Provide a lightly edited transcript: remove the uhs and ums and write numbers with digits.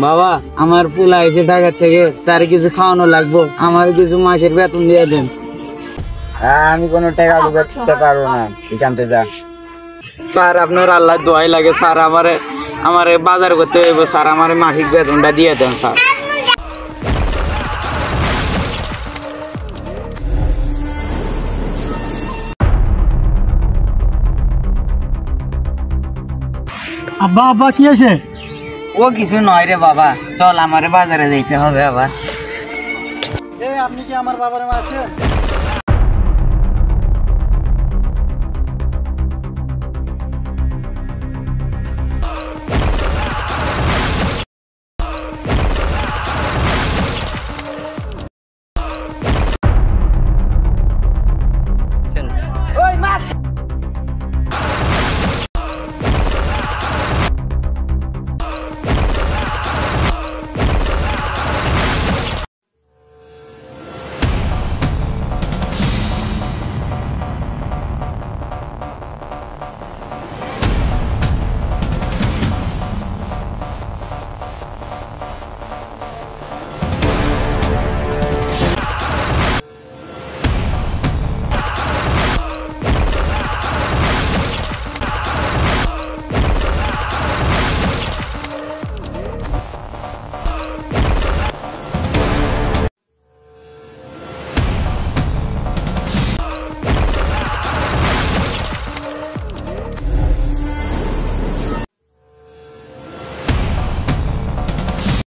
বাবা আমার পোলা এসে ঢাকা থেকে, তার কিছু খাওয়ানো লাগবো, আমার কিছু মাসের বেতন দিয়ে দেন। আমি কোনো টাকা দিতে পারবো না, এখান থেকে যা। স্যার আপনার আল্লাহ দোয়াই লাগে স্যার, আমারে বাজার করতে হইব স্যার, আমার মাসিক বেতনটা দিয়ে দেন স্যার। আব্বা আব্বা কি আছে? ও কিছু নয় রে বাবা, চল আমারে বাজারে যাইতে হবে আবার। আপনি কি আমার বাবার মারছেন?